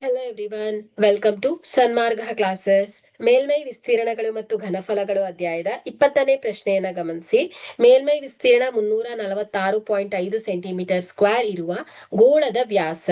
Hello everyone, welcome to Sanmarga classes. ಮೇಲ್ಮೈ ವಿಸ್ತೀರ್ಣಗಳು ಮತ್ತು ಘನಫಲಗಳು ಅಧ್ಯಾಯದ 20ನೇ ಪ್ರಶ್ನೆಯನ್ನ ಗಮನಿಸಿ. ಮೇಲ್ಮೈ ವಿಸ್ತೀರ್ಣ 346.5 ಸೆಂಟಿಮೀಟರ್ ಸ್ಕ್ವೇರ್ ಇರುವ ಗೋಳದ ವ್ಯಾಸ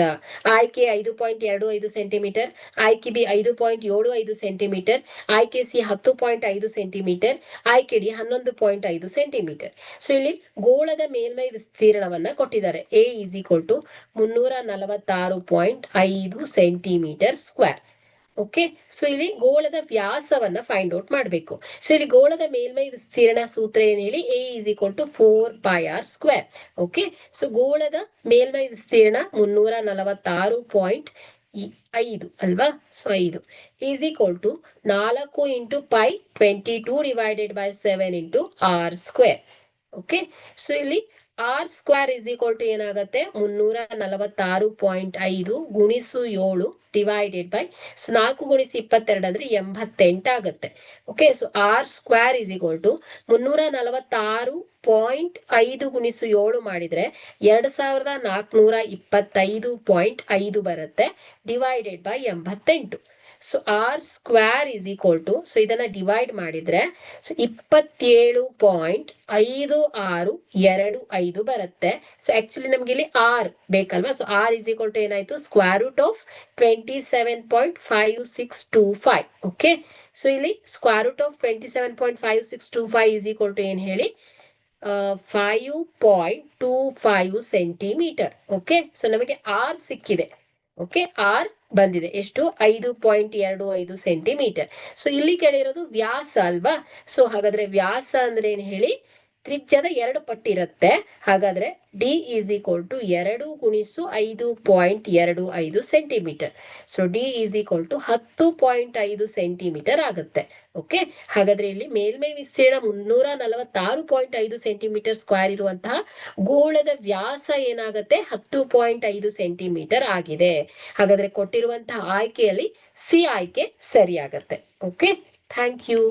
ಆಯ್ಕೆ 5.25 ಸೆಂಟಿಮೀಟರ್, ಆಯ್ಕೆ ಬಿ 5.75 ಸೆಂಟಿಮೀಟರ್, ಆಯ್ಕೆ ಸಿ 10.5 ಸೆಂಟಿಮೀಟರ್, ಆಯ್ಕೆ ಡಿ 11.5 ಸೆಂಟಿಮೀಟರ್. ಸೊ ಇಲ್ಲಿ ಗೋಳದ ಮೇಲ್ಮೈ ವಿಸ್ತೀರ್ಣವನ್ನ ಕೊಟ್ಟಿದ್ದಾರೆ. A is equal to 346.5 centimetre square. Okay, so ಇಲ್ಲಿ ಗೋಳದ ವ್ಯಾಸವನ್ನ ಫೈಂಡ್ ಔಟ್ ಮಾಡಬೇಕು. ಸೊ ಇಲ್ಲಿ ಗೋಳದ ಮೇಲ್ಮೈ ವಿಸ್ತೀರ್ಣ ಸೂತ್ರ ಏನ್ ಹೇಳಿ, A is equal to 4πr square. Okay, so ಗೋಳದ ಮೇಲ್ಮೈ ವಿಸ್ತೀರ್ಣ 346.5 ಅಲ್ವಾ. So 5 is equal to 4 into pi 22 divided by 7 into R square. Okay, so ಇಲ್ಲಿ R square is equal to ಏನಾಗುತ್ತೆ, 346.5 ಗುಣಿಸು 7 ಡಿವೈಡೆಡ್ ಬೈ 4 ಗುಣಿಸಿ 22 ಅಂದ್ರೆ 88 ಆಗುತ್ತೆ. Okay, so r square is equal to 346.5 ಗುಣಿಸು 7 ಮಾಡಿದ್ರೆ 2425.5 ಬರುತ್ತೆ divided by 88. So r square is equal to, so ಇದನ್ನ ಡಿವೈಡ್ ಮಾಡಿದ್ರೆ ಸೊ 27.5625 ಬರುತ್ತೆ. ಸೊ ಆಕ್ಚುಲಿ ನಮ್ಗೆ ಇಲ್ಲಿ ಆರ್ ಬೇಕಲ್ವಾ. So r is equal to ಏನಾಯ್ತು, square root of 27.5625. Okay, so ಇಲ್ಲಿ square root of 27.5625 is equal to ಏನ್ ಹೇಳಿ, 5.25 ಸೆಂಟಿಮೀಟರ್. ಓಕೆ, ಸೊ ನಮಗೆ ಆರ್ ಸಿಕ್ಕಿದೆ. ಓಕೆ, ಆರ್ ಬಂದಿದೆ ಎಷ್ಟು, 5.25 ಸೆಂಟಿಮೀಟರ್. ಸೊ ಇಲ್ಲಿ ಕೇಳಿರೋದು ವ್ಯಾಸ ಅಲ್ವಾ. ಸೊ ಹಾಗಾದ್ರೆ ವ್ಯಾಸ ಅಂದ್ರೆ ಏನ್ ಹೇಳಿ, ತ್ರಿಜ್ಯದ 2 ಪಟ್ಟಿರುತ್ತೆ. ಹಾಗಾದ್ರೆ ಡಿ ಈಸ್ ಈಕ್ವಲ್ ಟು 2 ಗುಣಿಸು 5.25 centimetre. So D is equal to 10.5 centimetre ಆಗುತ್ತೆ. ಓಕೆ, ಹಾಗಾದ್ರೆ ಇಲ್ಲಿ ಮೇಲ್ಮೈ ವಿಸ್ತೀರ್ಣ 346.5 ಸೆಂಟಿಮೀಟರ್ ಸ್ಕ್ವೇರ್ ಇರುವಂತಹ ಗೋಳದ ವ್ಯಾಸ ಏನಾಗುತ್ತೆ, 10.5 ಸೆಂಟಿಮೀಟರ್ ಆಗಿದೆ. ಹಾಗಾದ್ರೆ ಕೊಟ್ಟಿರುವಂತಹ ಆಯ್ಕೆಯಲ್ಲಿ ಸಿ ಆಯ್ಕೆ ಸರಿಯಾಗತ್ತೆ. Okay, thank you.